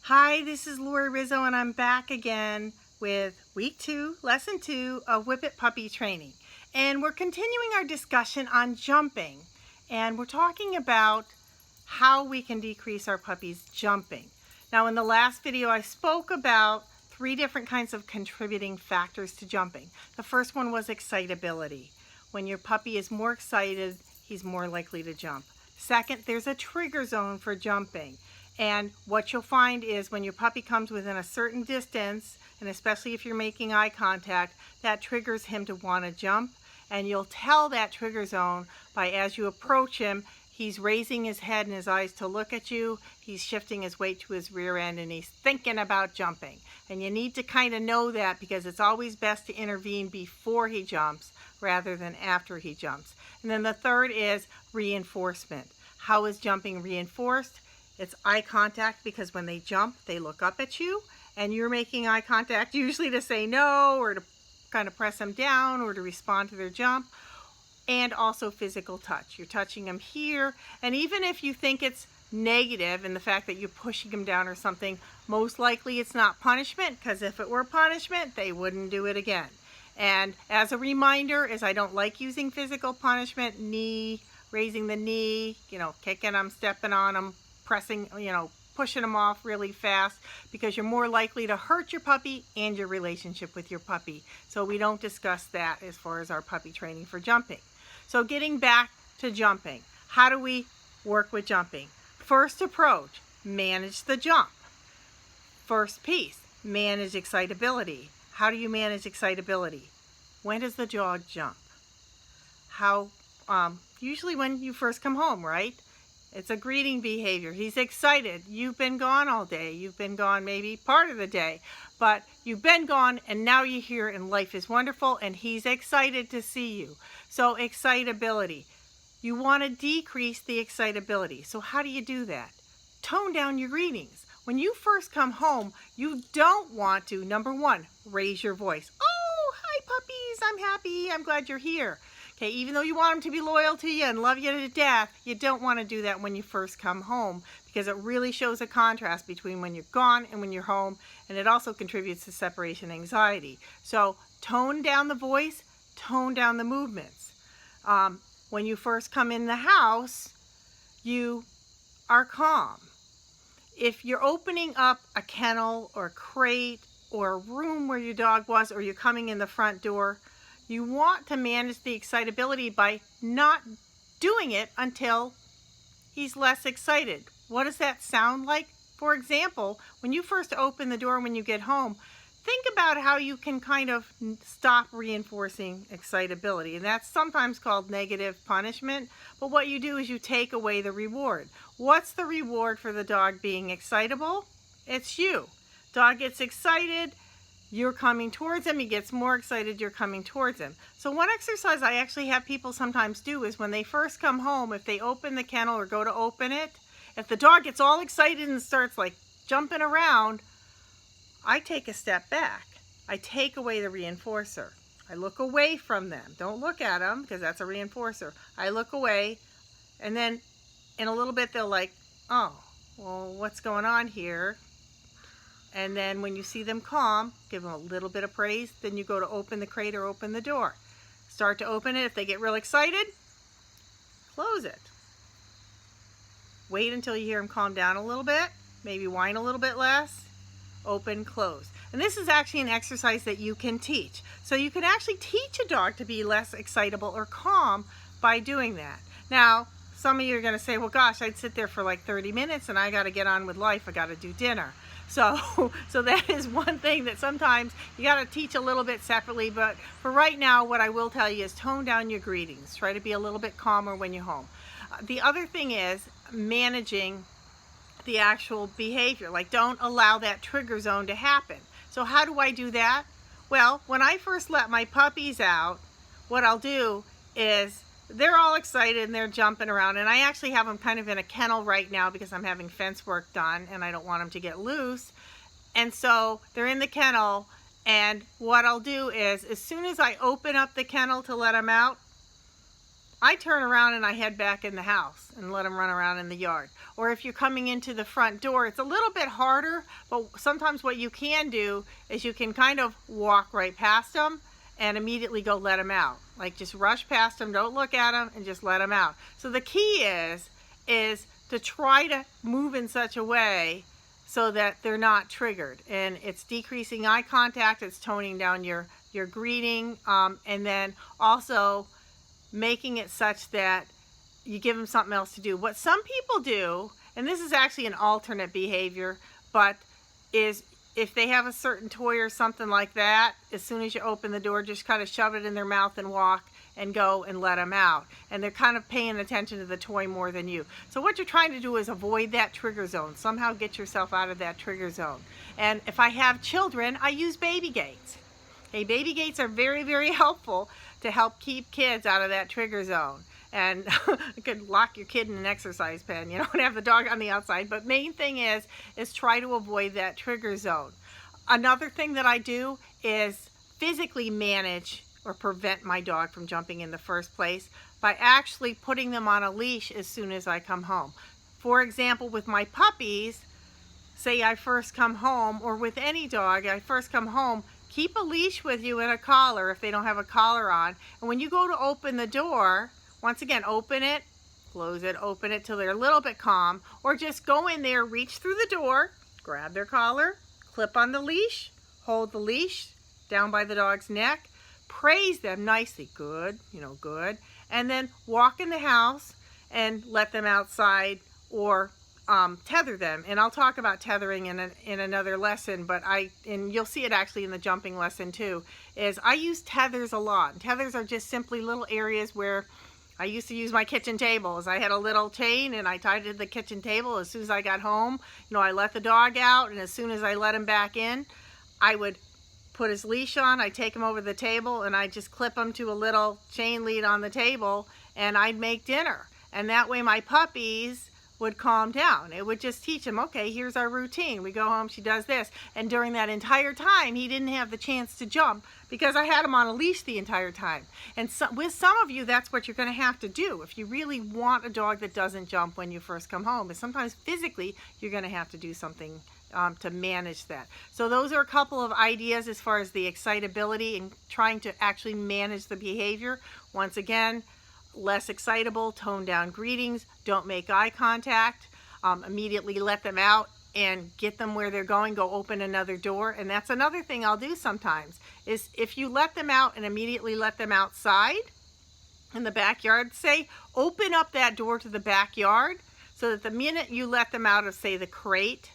Hi, this is Lori Rizzo and I'm back again with week 2, lesson 2 of Whippet Puppy Training. And we're continuing our discussion on jumping. And we're talking about how we can decrease our puppy's jumping. Now in the last video I spoke about 3 different kinds of contributing factors to jumping. The first one was excitability. When your puppy is more excited, he's more likely to jump. Second, there's a trigger zone for jumping. And what you'll find is when your puppy comes within a certain distance, and especially if you're making eye contact, that triggers him to want to jump. And you'll tell that trigger zone by, as you approach him, he's raising his head and his eyes to look at you, he's shifting his weight to his rear end, and he's thinking about jumping. And you need to kind of know that because it's always best to intervene before he jumps rather than after he jumps. And then the third is reinforcement. How is jumping reinforced? It's eye contact, because when they jump, they look up at you, and you're making eye contact usually to say no, or to kind of press them down, or to respond to their jump. And also physical touch. You're touching them here, and even if you think it's negative in the fact that you're pushing them down or something, most likely it's not punishment, because if it were punishment, they wouldn't do it again. And as a reminder, is I don't like using physical punishment, raising the knee, kicking them, stepping on them, pressing, pushing them off really fast, because you're more likely to hurt your puppy and your relationship with your puppy. So we don't discuss that as far as our puppy training for jumping. So getting back to jumping, how do we work with jumping? First approach, manage the jump. First piece, manage excitability. How do you manage excitability? When does the dog jump? Usually when you first come home, right? It's a greeting behavior. He's excited. You've been gone all day. You've been gone maybe part of the day, but you've been gone and now you're here and life is wonderful and he's excited to see you. So excitability. You want to decrease the excitability. So how do you do that? Tone down your greetings. When you first come home, you don't want to, number one, raise your voice. Oh, hi puppies, I'm happy, I'm glad you're here. Okay, even though you want them to be loyal to you and love you to death, you don't want to do that when you first come home, because it really shows a contrast between when you're gone and when you're home, and it also contributes to separation anxiety. So tone down the voice, tone down the movements. When you first come in the house, you are calm. If you're opening up a kennel or a crate or a room where your dog was, or you're coming in the front door, you want to manage the excitability by not doing it until he's less excited. What does that sound like? For example, when you first open the door when you get home, think about how you can kind of stop reinforcing excitability. And that's sometimes called negative punishment. But what you do is you take away the reward. What's the reward for the dog being excitable? It's you. Dog gets excited, you're coming towards him, he gets more excited, you're coming towards him. So one exercise I actually have people sometimes do is when they first come home, if they open the kennel or go to open it, if the dog gets all excited and starts like jumping around, I take a step back. I take away the reinforcer. I look away from them. Don't look at them, because that's a reinforcer. I look away, and then in a little bit they'll like, oh, well, what's going on here? And then when you see them calm, give them a little bit of praise. Then you go to open the crate or open the door. Start to open it. If they get real excited, close it. Wait until you hear them calm down a little bit. Maybe whine a little bit less. Open, close. And this is actually an exercise that you can teach. So you can actually teach a dog to be less excitable or calm by doing that. Now, some of you are going to say, well, gosh, I'd sit there for like 30 minutes and I got to get on with life. I got to do dinner. So that is one thing that sometimes you got to teach a little bit separately. But for right now, what I will tell you is tone down your greetings. Try to be a little bit calmer when you're home. The other thing is managing the actual behavior. Like, don't allow that trigger zone to happen. So how do I do that? Well, when I first let my puppies out, what I'll do is they're all excited and they're jumping around, and I actually have them kind of in a kennel right now because I'm having fence work done and I don't want them to get loose. And so they're in the kennel, and what I'll do is as soon as I open up the kennel to let them out, I turn around and I head back in the house and let them run around in the yard. Or if you're coming into the front door, it's a little bit harder, but sometimes what you can do is you can kind of walk right past them and immediately go let them out. Like just rush past them, don't look at them, and just let them out. So the key is to try to move in such a way so that they're not triggered. And it's decreasing eye contact, it's toning down your greeting, and then also making it such that you give them something else to do. What some people do, and this is actually an alternate behavior, but is if they have a certain toy or something like that, as soon as you open the door, just kind of shove it in their mouth and walk and go and let them out. And they're kind of paying attention to the toy more than you. So what you're trying to do is avoid that trigger zone. Somehow get yourself out of that trigger zone. And if I have children, I use baby gates. Okay, baby gates are very, very helpful to help keep kids out of that trigger zone. And you could lock your kid in an exercise pen, you know, and have the dog on the outside. But main thing is try to avoid that trigger zone. Another thing that I do is physically manage or prevent my dog from jumping in the first place by actually putting them on a leash as soon as I come home. For example, with my puppies, say I first come home, or with any dog, I first come home, keep a leash with you and a collar if they don't have a collar on. And when you go to open the door, once again, open it, close it, open it till they're a little bit calm, or just go in there, reach through the door, grab their collar, clip on the leash, hold the leash down by the dog's neck, praise them nicely, good, you know, good, and then walk in the house and let them outside, or tether them. And I'll talk about tethering in another lesson, but and you'll see it actually in the jumping lesson too, is I use tethers a lot. And tethers are just simply little areas where I used to use my kitchen tables. I had a little chain and I tied it to the kitchen table. As soon as I got home, you know, I let the dog out, and as soon as I let him back in, I would put his leash on, I'd take him over the table, and I'd just clip him to a little chain lead on the table, and I'd make dinner. And that way my puppies would calm down. It would just teach him, okay, here's our routine. We go home, she does this. And during that entire time, he didn't have the chance to jump because I had him on a leash the entire time. And so, with some of you, that's what you're going to have to do. If you really want a dog that doesn't jump when you first come home, is sometimes physically you're going to have to do something to manage that. So those are a couple of ideas as far as the excitability and trying to actually manage the behavior. Once again, less excitable, tone down greetings, don't make eye contact, immediately let them out and get them where they're going, go open another door. And that's another thing I'll do sometimes, is if you let them out and immediately let them outside in the backyard, say, open up that door to the backyard so that the minute you let them out of, say, the crate,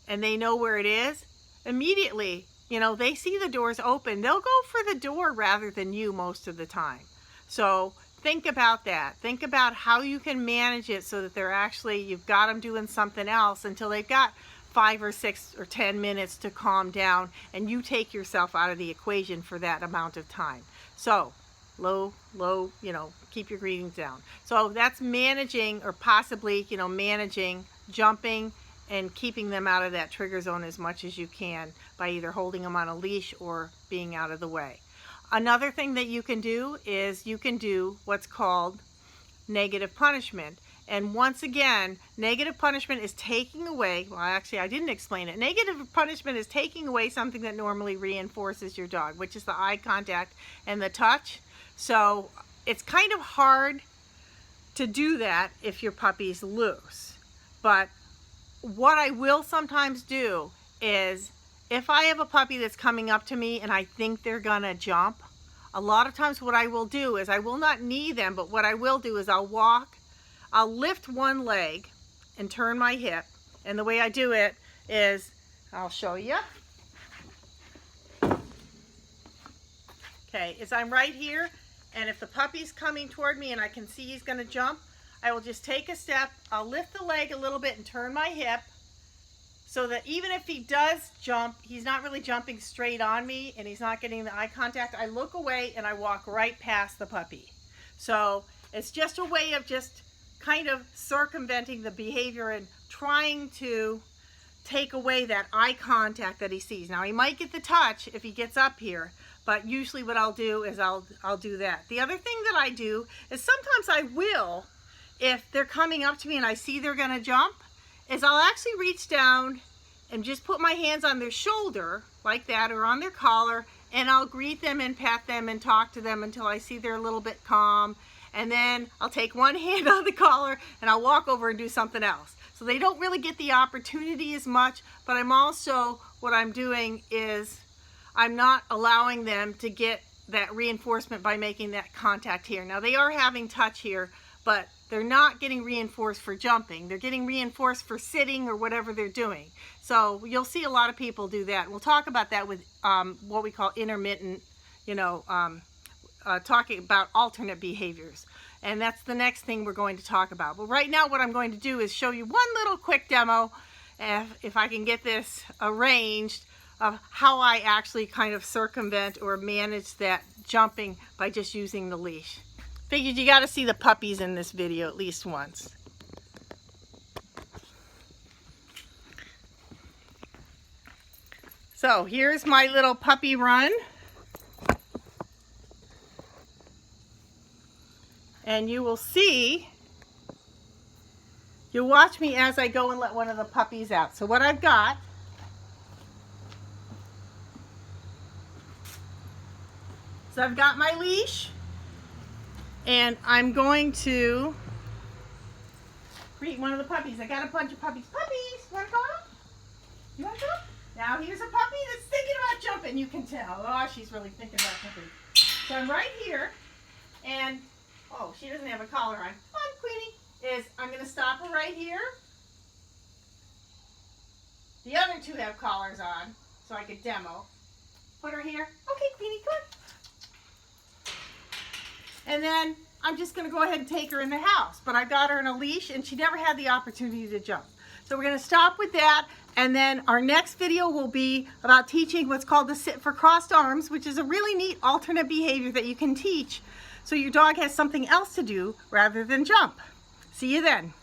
and they know where it is, immediately, you know, they see the doors open, they'll go for the door rather than you most of the time. So think about that. Think about how you can manage it so that they're actually, you've got them doing something else until they've got 5 or 6 or 10 minutes to calm down, and you take yourself out of the equation for that amount of time. So low, you know, keep your greetings down. So that's managing, or possibly, you know, managing jumping and keeping them out of that trigger zone as much as you can by either holding them on a leash or being out of the way. Another thing that you can do is you can do what's called negative punishment. And once again, negative punishment is taking away, well, actually I didn't explain it. Negative punishment is taking away something that normally reinforces your dog, which is the eye contact and the touch. So it's kind of hard to do that if your puppy's loose. But what I will sometimes do is, if I have a puppy that's coming up to me and I think they're gonna jump, a lot of times what I will do is I will not knee them, but what I will do is I'll lift one leg and turn my hip. And the way I do it is, I'll show you. Okay, is I'm right here, and if the puppy's coming toward me and I can see he's gonna jump, I will just take a step, I'll lift the leg a little bit and turn my hip so that even if he does jump, he's not really jumping straight on me and he's not getting the eye contact. I look away and I walk right past the puppy. So it's just a way of just kind of circumventing the behavior and trying to take away that eye contact that he sees. Now he might get the touch if he gets up here, but usually what I'll do is I'll do that. The other thing that I do is sometimes I will, if they're coming up to me and I see they're gonna jump, is I'll actually reach down and just put my hands on their shoulder like that, or on their collar, and I'll greet them and pat them and talk to them until I see they're a little bit calm. And then I'll take one hand on the collar and I'll walk over and do something else. So they don't really get the opportunity as much, but I'm also, what I'm doing is I'm not allowing them to get that reinforcement by making that contact here. Now they are having touch here, but they're not getting reinforced for jumping. They're getting reinforced for sitting or whatever they're doing. So you'll see a lot of people do that. We'll talk about that with what we call intermittent, talking about alternate behaviors. And that's the next thing we're going to talk about. But right now what I'm going to do is show you one little quick demo, if I can get this arranged, of how I actually kind of circumvent or manage that jumping by just using the leash. Figured you got to see the puppies in this video at least once. So here's my little puppy run. And you will see, you'll watch me as I go and let one of the puppies out. So what I've got, I've got my leash, and I'm going to greet one of the puppies. I got a bunch of puppies. Puppies, you want to go out? You want to go? Now here's a puppy that's thinking about jumping, you can tell. Oh, she's really thinking about jumping. So I'm right here, and oh, she doesn't have a collar on. Come on, Queenie. I'm going to stop her right here. The other two have collars on, so I could demo. Put her here. Okay, Queenie, come on. And then I'm just going to go ahead and take her in the house. But I got her in a leash, and she never had the opportunity to jump. So we're going to stop with that. And then our next video will be about teaching what's called the sit for crossed arms, which is a really neat alternate behavior that you can teach so your dog has something else to do rather than jump. See you then.